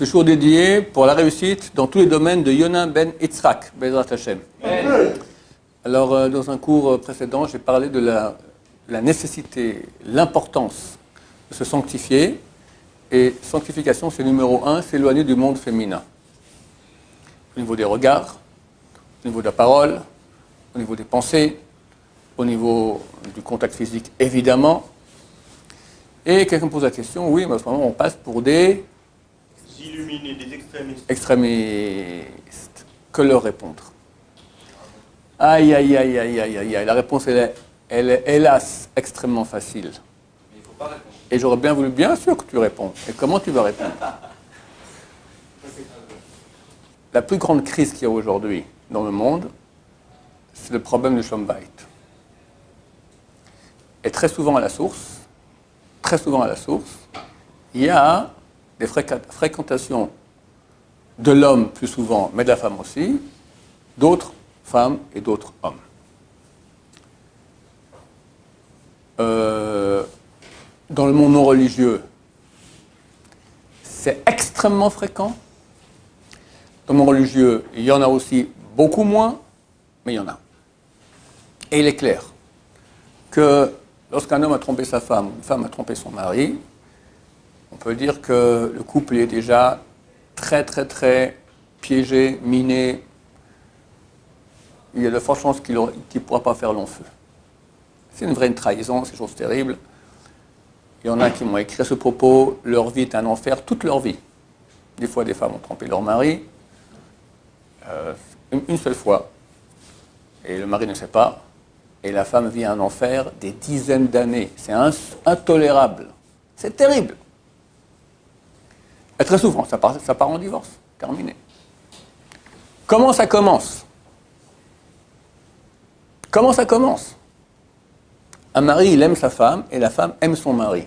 Ce jour dédié pour la réussite dans tous les domaines de Yona ben Yitzhak, Bezrat Hashem. Alors, dans un cours précédent, j'ai parlé de la nécessité, l'importance de se sanctifier. Et sanctification, c'est numéro 1, s'éloigner du monde féminin. Au niveau des regards, au niveau de la parole, au niveau des pensées, au niveau du contact physique, évidemment. Et quelqu'un me pose la question, oui, mais à ce moment, on passe pour des illuminés, des extrémistes. Extrémistes. Que leur répondre? Aïe, aïe, aïe, aïe, aïe, aïe, aïe. La réponse, elle est hélas extrêmement facile. Mais il ne faut pas répondre. Et j'aurais bien voulu, bien sûr que tu réponds. Et comment tu vas répondre? La plus grande crise qu'il y a aujourd'hui dans le monde, c'est le problème du Shalom Bayit. Et très souvent à la source, il y a des fréquentations de l'homme plus souvent, mais de la femme aussi, d'autres femmes et d'autres hommes. Dans le monde non religieux, c'est extrêmement fréquent. Dans le monde religieux, il y en a aussi beaucoup moins, mais il y en a. Et il est clair que lorsqu'un homme a trompé sa femme, ou une femme a trompé son mari, on peut dire que le couple est déjà très, très, très piégé, miné. Il y a de fortes chances qu'il ne pourra pas faire long feu. C'est une vraie trahison, c'est une chose terrible. Il y en a qui m'ont écrit à ce propos, leur vie est un enfer, toute leur vie. Des fois, des femmes ont trompé leur mari, une seule fois, et le mari ne sait pas, et la femme vit un enfer des dizaines d'années. C'est intolérable, c'est terrible. Et très souvent, ça part en divorce, terminé. Comment ça commence? Comment ça commence? Un mari, il aime sa femme, et la femme aime son mari.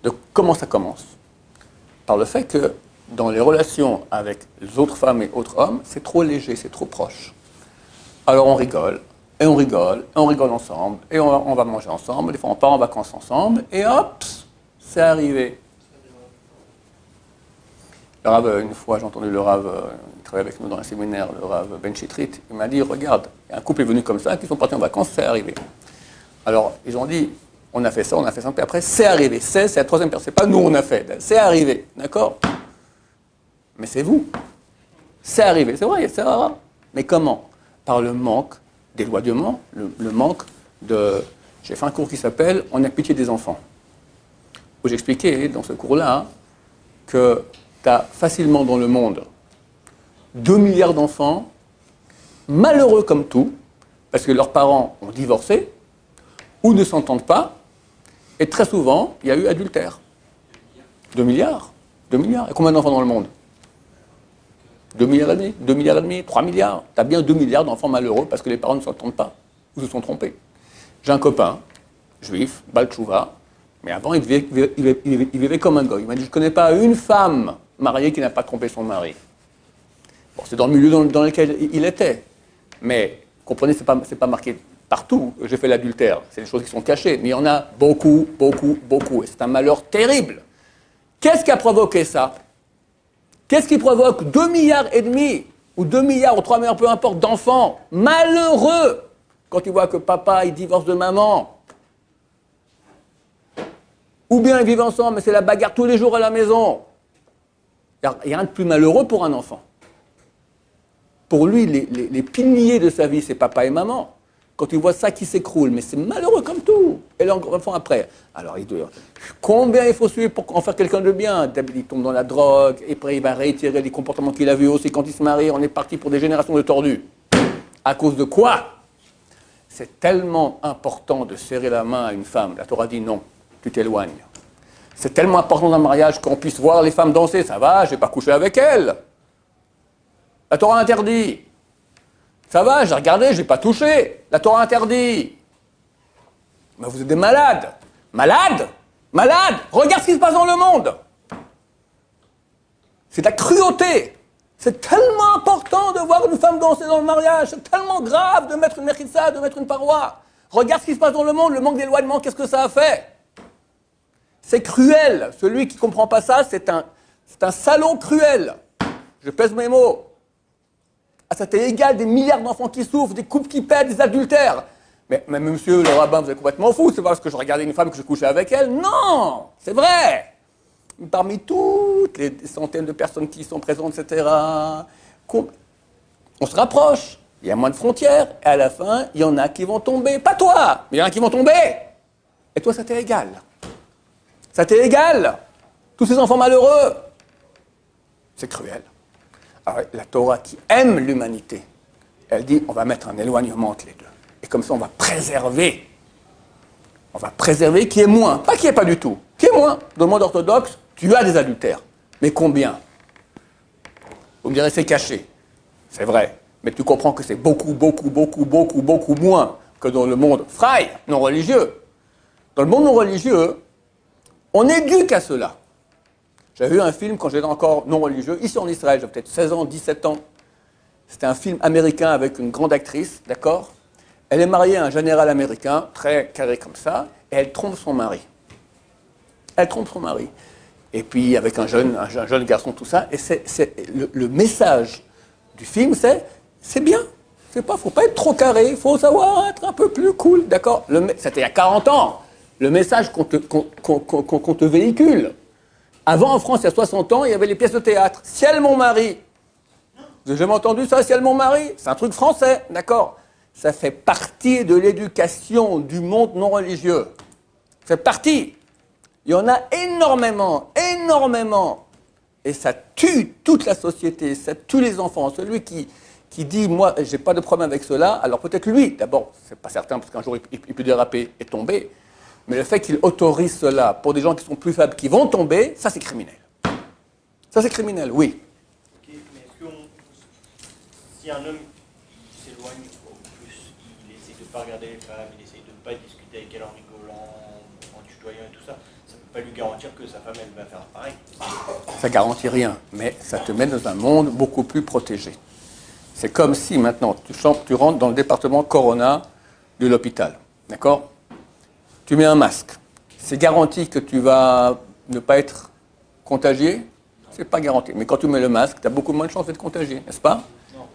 Donc, comment ça commence? Par le fait que, dans les relations avec les autres femmes et autres hommes, c'est trop léger, c'est trop proche. Alors, on rigole, et on rigole, et on rigole ensemble, et on va manger ensemble, des fois on part en vacances ensemble, et hop, c'est arrivé. Le Rav, une fois, j'ai entendu le Rav, il travaille avec nous dans un séminaire, le Rav Ben Chitrit, il m'a dit, regarde, un couple est venu comme ça, qui sont partis en vacances, c'est arrivé. Alors, ils ont dit, on a fait ça, puis après, c'est arrivé. C'est la troisième personne, c'est pas nous on a fait, c'est arrivé, d'accord? Mais c'est vous. C'est arrivé, c'est vrai, c'est rare. Mais comment? Par le manque d'éloignement, le manque de... J'ai fait un cours qui s'appelle « On a pitié des enfants », où j'expliquais dans ce cours-là que tu as facilement dans le monde 2 milliards d'enfants malheureux comme tout, parce que leurs parents ont divorcé, ou ne s'entendent pas, et très souvent, il y a eu adultère. 2 milliards. 2 milliards. Et combien d'enfants dans le monde? 2 milliards et demi, 2 milliards et demi, 3 milliards. Tu as bien 2 milliards d'enfants malheureux parce que les parents ne s'entendent pas, ou se sont trompés. J'ai un copain, juif, Baal Tshuva, mais avant, il vivait comme un goy. Il m'a dit, je ne connais pas une femme mariée qui n'a pas trompé son mari. Bon, c'est dans le milieu dans lequel il était. Mais, comprenez, ce n'est pas marqué partout que j'ai fait l'adultère. C'est des choses qui sont cachées. Mais il y en a beaucoup, beaucoup, beaucoup. Et c'est un malheur terrible. Qu'est-ce qui a provoqué ça? Qu'est-ce qui provoque 2 milliards et demi, ou 2 milliards, ou 3 milliards, peu importe, d'enfants malheureux quand ils voient que papa, il divorce de maman? Ou bien ils vivent ensemble, mais c'est la bagarre tous les jours à la maison. Il n'y a rien de plus malheureux pour un enfant. Pour lui, les piliers de sa vie, c'est papa et maman. Quand il voit ça qui s'écroule, mais c'est malheureux comme tout. Et l'enfant après. Alors, combien il faut suivre pour en faire quelqu'un de bien? Il tombe dans la drogue, et après il va réitérer les comportements qu'il a vus aussi quand il se marie. On est parti pour des générations de tordus. À cause de quoi? C'est tellement important de serrer la main à une femme. La Torah dit non, tu t'éloignes. C'est tellement important dans un mariage qu'on puisse voir les femmes danser. Ça va, je n'ai pas couché avec elles. La Torah interdit. Ça va, j'ai regardé, je n'ai pas touché. La Torah interdit. Mais vous êtes des malades. Malades? Malades? Regarde ce qui se passe dans le monde. C'est de la cruauté. C'est tellement important de voir une femme danser dans le mariage. C'est tellement grave de mettre une mechitza, de mettre une paroi. Regarde ce qui se passe dans le monde, le manque d'éloignement, qu'est-ce que ça a fait? C'est cruel. Celui qui ne comprend pas ça, C'est un salaud cruel. Je pèse mes mots. Ah, ça t'est égal des milliards d'enfants qui souffrent, des couples qui pètent, des adultères. Mais monsieur le rabbin, vous êtes complètement fou. C'est pas parce que je regardais une femme que je couchais avec elle. Non, c'est vrai. Parmi toutes les centaines de personnes qui sont présentes, etc., on se rapproche. Il y a moins de frontières. Et à la fin, il y en a qui vont tomber. Pas toi, mais il y en a qui vont tomber. Et toi, ça t'est égal. Ça t'est égal. Tous ces enfants malheureux. C'est cruel. Alors, la Torah qui aime l'humanité, elle dit, on va mettre un éloignement entre les deux. Et comme ça, on va préserver. On va préserver qui est moins. Pas qui est pas du tout. Qui est moins. Dans le monde orthodoxe, tu as des adultères. Mais combien? Vous me direz, c'est caché. C'est vrai. Mais tu comprends que c'est beaucoup moins que dans le monde frai, non religieux. Dans le monde non religieux, on éduque à cela. J'avais vu un film quand j'étais encore non religieux, ici en Israël, j'avais peut-être 16 ans, 17 ans. C'était un film américain avec une grande actrice, d'accord? Elle est mariée à un général américain, très carré comme ça, et elle trompe son mari. Elle trompe son mari. Et puis avec un jeune garçon, tout ça, et le message du film, c'est bien. Faut pas être trop carré, il faut savoir être un peu plus cool, d'accord? C'était il y a 40 ans. Le message qu'on te véhicule. Avant, en France, il y a 60 ans, il y avait les pièces de théâtre. Ciel, mon mari. Vous avez jamais entendu ça, Ciel, mon mari? C'est un truc français, d'accord? Ça fait partie de l'éducation du monde non religieux. Ça fait partie. Il y en a énormément. Et ça tue toute la société, ça tue les enfants. Celui qui dit, moi, j'ai pas de problème avec cela, alors peut-être lui, d'abord, c'est pas certain, parce qu'un jour, il peut déraper et tomber. Mais le fait qu'il autorise cela pour des gens qui sont plus faibles, qui vont tomber, ça c'est criminel. Ça c'est criminel, oui. Ok, mais est-ce que si un homme s'éloigne au plus, il essaie de ne pas regarder les femmes, il essaie de ne pas discuter avec elle en rigolant, en tutoyant et tout ça, ça ne peut pas lui garantir que sa femme, elle va faire pareil. Ça garantit rien, mais ça te met dans un monde beaucoup plus protégé. C'est comme si maintenant tu rentres dans le département Corona de l'hôpital, d'accord? Tu mets un masque. C'est garanti que tu vas ne pas être contagié? C'est pas garanti. Mais quand tu mets le masque, tu as beaucoup moins de chances d'être contagié, n'est-ce pas? Non.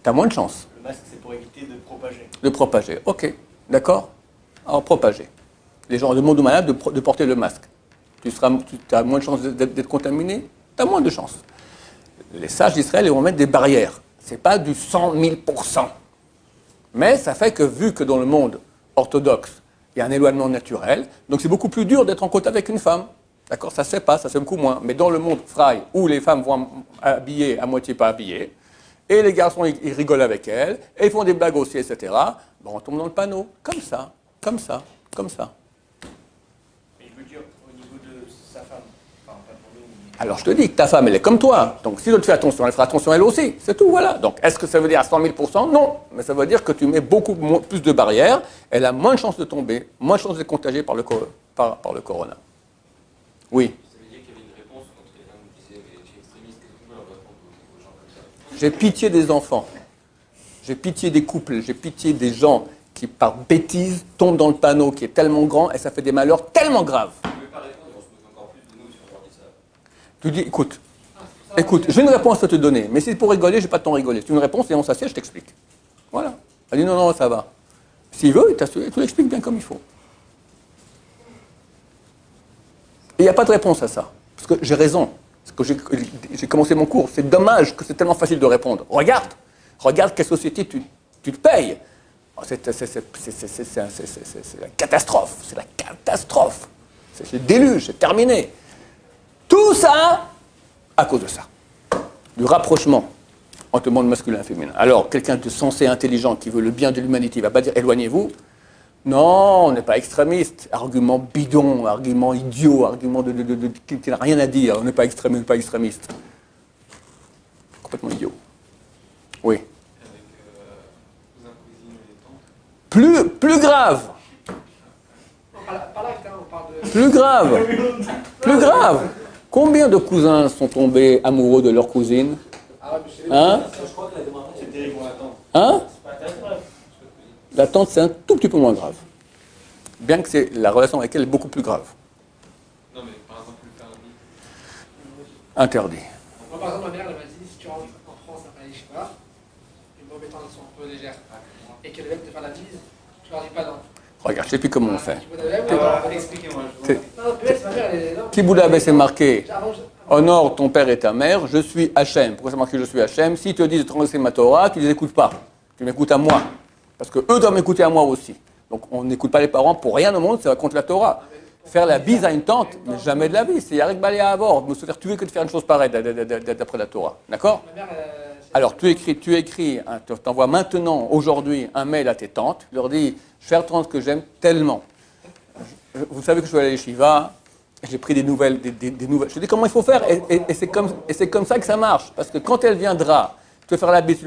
Tu as moins de chances. Le masque, c'est pour éviter de propager. De propager, ok. D'accord? Alors, propager. Les gens demandent aux malades de porter le masque. Tu as moins de chances d'être contaminé? Tu as moins de chances. Les sages d'Israël, ils vont mettre des barrières. Ce n'est pas du 100 000%. Mais ça fait que, vu que dans le monde orthodoxe, il y a un éloignement naturel, donc c'est beaucoup plus dur d'être en contact avec une femme. D'accord? Ça se passe, ça se fait beaucoup moins. Mais dans le monde fry, où les femmes vont habillées, à moitié pas habillées, et les garçons, ils rigolent avec elles, et ils font des blagues aussi, etc., bon, on tombe dans le panneau. Comme ça. Mais je veux dire, au niveau de sa femme, enfin, pas pour nous, mais... Alors je te dis que ta femme, elle est comme toi. Donc si tu fais attention, elle fera attention elle aussi. C'est tout, voilà. Donc est-ce que ça veut dire à 100 000%? Non. Mais ça veut dire que tu mets beaucoup plus de barrières. Elle a moins de chances de tomber, moins de chances d'être contagiée par le corona. Oui. Ça veut dire qu'il y avait une réponse contre les femmes qui disaient que extrémistes, qu'est-ce qu'on peut leur répondre aux gens comme ça? J'ai pitié des enfants. J'ai pitié des couples. J'ai pitié des gens qui, par bêtise, tombent dans le panneau qui est tellement grand et ça fait des malheurs tellement graves. On ne peut pas répondre et on se moque encore plus de nous si on leur dit ça. Tu dis, écoute, j'ai une réponse à te donner, mais si c'est pour rigoler, je n'ai pas de temps rigoler. C'est une réponse et on s'assied, je t'explique. Voilà. Elle dit non, ça va. S'il veut, tu l'expliques bien comme il faut. Et il n'y a pas de réponse à ça. Parce que j'ai raison. Parce que j'ai commencé mon cours. C'est dommage que c'est tellement facile de répondre. Regarde quelle société tu te payes. C'est la catastrophe. C'est la catastrophe. C'est le déluge, c'est terminé. Tout ça à cause de ça. Du rapprochement entre le monde masculin et féminin. Alors, quelqu'un de sensé, intelligent, qui veut le bien de l'humanité, il ne va pas dire éloignez-vous. Non, on n'est pas extrémiste. Argument bidon, argument idiot, argument qui n'a rien à dire. On n'est pas extrémiste. Complètement idiot. Oui. Plus grave. Plus grave. Combien de cousins sont tombés amoureux de leur cousine? Hein? Hein? La tante, c'est un tout petit peu moins grave. Bien que la relation avec elle est beaucoup plus grave. Non, mais par exemple, le faire un Interdit. Moi, par exemple, ma mère, elle m'a dit, si tu rentres en France après les Shiva, les mauvais temps sont un peu légères, et qu'elle vient te faire la bise, tu leur dis pas non. Regarde, je sais plus comment on fait. Expliquez-moi. Kiboudave, c'est marqué. Honore ton père et ta mère, je suis Hachem. Pourquoi c'est marqué je suis Hachem? S'ils te disent de transgresser ma Torah, tu ne les écoutes pas. Tu m'écoutes à moi. Parce que eux doivent m'écouter à moi aussi. Donc on n'écoute pas les parents pour rien au monde, ça va contre la Torah. Faire la bise à une tante, mais jamais de la vie. C'est Yarek Balé à avoir. Me se faire tuer que de faire une chose pareille d'après la Torah. D'accord? Alors tu écris, hein, tu envoies maintenant, aujourd'hui, un mail à tes tantes, tu leur dis, chère tante que j'aime tellement. Vous savez que je suis allé à l'Yeshiva, j'ai pris des nouvelles, des nouvelles. Je te dis comment il faut faire, et c'est comme ça que ça marche. Parce que quand elle viendra te faire la bise,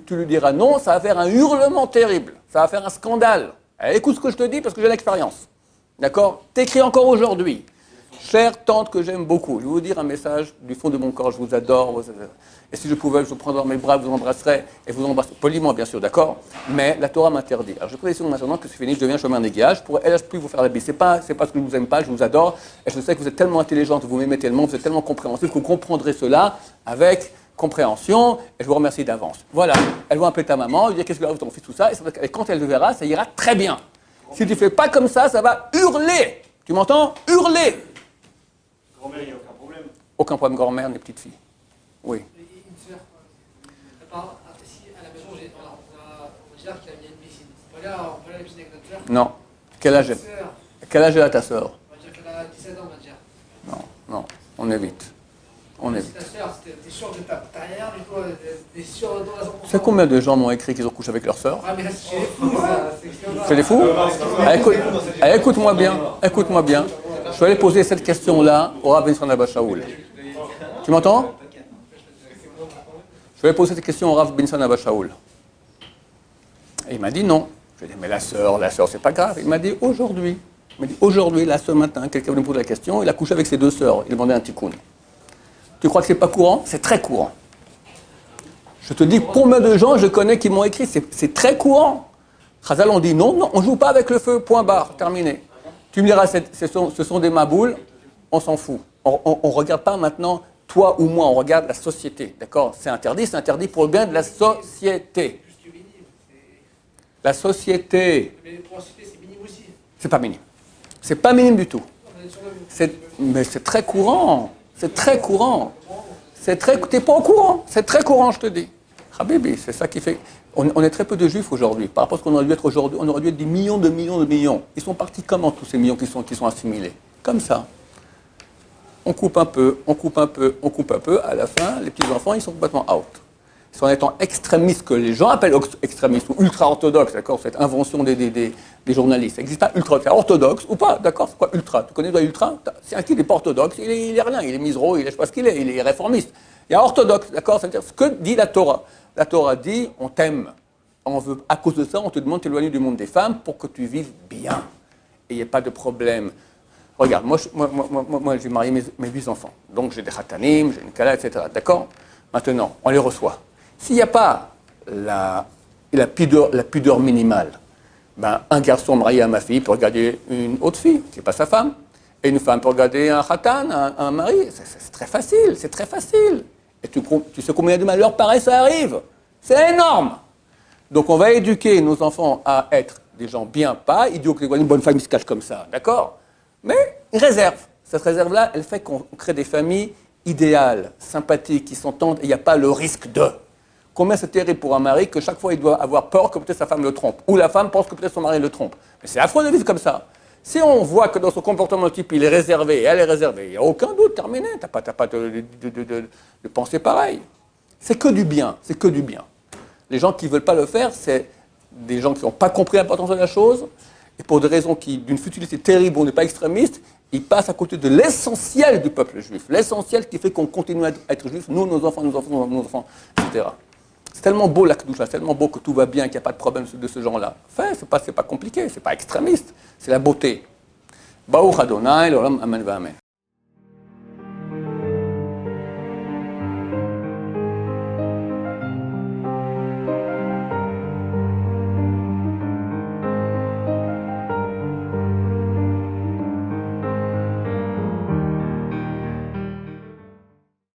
tu lui diras non, ça va faire un hurlement terrible, ça va faire un scandale. Écoute ce que je te dis parce que j'ai l'expérience. D'accord? T'écris encore aujourd'hui. Chère tante que j'aime beaucoup, je vais vous dire un message du fond de mon corps, je vous adore. Et si je pouvais, je vous prendrais dans mes bras, je vous embrasserais, et vous embrasserais poliment, bien sûr, d'accord? Mais la Torah m'interdit. Alors je précise maintenant que c'est fini, je deviens chemin des guillages, pour elle, je ne plus vous faire la bise. C'est pas parce que je ne vous aime pas, je vous adore, et je sais que vous êtes tellement intelligente, vous m'aimez tellement, vous êtes tellement compréhensif, que vous comprendrez cela avec compréhension, et je vous remercie d'avance. Voilà, elle va appeler ta maman, lui dire qu'est-ce que arrive ton fils, tout ça, et quand elle le verra, ça ira très bien. Si tu ne fais pas comme ça va hurler. Tu m'entends? Hurler. Grand-mère, il n'y a aucun problème. Aucun problème, grand-mère, les petites filles. Oui. Une sœur, ici à la maison, on va dire qu'il y a une piscine. On va aller à la piscine avec notre sœur. Non. Quel âge a ta sœur? On va dire qu'elle a 17 ans, on va dire. Non, on évite. On évite. Ta sœur, t'es sûr de ta carrière, du coup, t'es sûr de ton 100%. Tu sais combien de gens m'ont écrit qu'ils ont couché avec leur sœur? Ah, mais là, c'est fou, ça. C'est des fous? Écoute-moi bien, écoute-moi bien. Je vais aller poser cette question-là au Rav Benson Abba Shaul. Tu m'entends? Je vais aller poser cette question au Rav Benson Abba Shaul. Et il m'a dit non. Je lui ai dit, mais la sœur, c'est pas grave. Il m'a dit aujourd'hui. Là, ce matin, quelqu'un me pose la question, il a couché avec ses deux sœurs. Il demandait un tikkun. Tu crois que c'est pas courant? C'est très courant. Je te dis combien de gens je connais qui m'ont écrit, c'est très courant. Chazal, on dit non, on ne joue pas avec le feu, point barre, terminé. Tu me diras, ce sont des maboules, on s'en fout. On ne regarde pas maintenant toi ou moi, on regarde la société, d'accord? C'est interdit pour le bien de la société. La société. Mais pour la société, c'est minime aussi. C'est pas minime. C'est pas minime du tout. Mais c'est très courant. C'est très courant. T'es pas au courant. C'est très courant, je te dis. Habibi, c'est ça qui fait. On est très peu de juifs aujourd'hui. Par rapport à ce qu'on aurait dû être aujourd'hui, on aurait dû être des millions de millions de millions. Ils sont partis comment, tous ces millions qui sont assimilés? Comme ça. On coupe un peu. À la fin, les petits-enfants, ils sont complètement out. Ils sont en étant extrémistes, que les gens appellent extrémistes ou ultra-orthodoxes, d'accord? Cette invention des journalistes. Ça n'existe pas orthodoxe ou pas, d'accord? C'est quoi ultra? Tu connais ultra? C'est un qui n'est pas orthodoxe, il est rien, il est misero, il est je sais pas ce qu'il est, il est réformiste. Il y a orthodoxe, d'accord? Ça veut dire ce que dit la Torah. La Torah dit, on t'aime. On veut, à cause de ça, on te demande de t'éloigner du monde des femmes pour que tu vives bien. Et il n'y a pas de problème. Regarde, moi j'ai marié mes 8 enfants. Donc j'ai des khatanim, j'ai une kala, etc. D'accord? Maintenant, on les reçoit. S'il n'y a pas la pudeur minimale, ben, un garçon marié à ma fille peut regarder une autre fille, qui n'est pas sa femme, et une femme peut regarder un khatan, un mari. C'est très facile, c'est très facile. Et tu sais combien de malheurs pareils ça arrive? C'est énorme. Donc on va éduquer nos enfants à être des gens bien, pas idiots, que une bonne famille se cache comme ça, d'accord? Mais une réserve. Cette réserve-là, elle fait qu'on crée des familles idéales, sympathiques, qui s'entendent, et il n'y a pas le risque de. Combien c'est terrible pour un mari que chaque fois il doit avoir peur que peut-être sa femme le trompe, ou la femme pense que peut-être son mari le trompe. Mais c'est affreux de vivre comme ça. Si on voit que dans son comportement type, il est réservé, elle est réservée, il n'y a aucun doute, terminé, tu n'as pas de pensée pareille. C'est que du bien, c'est que du bien. Les gens qui ne veulent pas le faire, c'est des gens qui n'ont pas compris l'importance de la chose, et pour des raisons d'une futilité terrible, on n'est pas extrémiste, ils passent à côté de l'essentiel du peuple juif, l'essentiel qui fait qu'on continue à être juif, nous, nos enfants, etc. C'est tellement beau la Kedusha, c'est tellement beau que tout va bien, qu'il n'y a pas de problème de ce genre-là. Enfin, c'est pas compliqué, c'est pas extrémiste, c'est la beauté. Baruch Adonai, l'olam, amen, amen.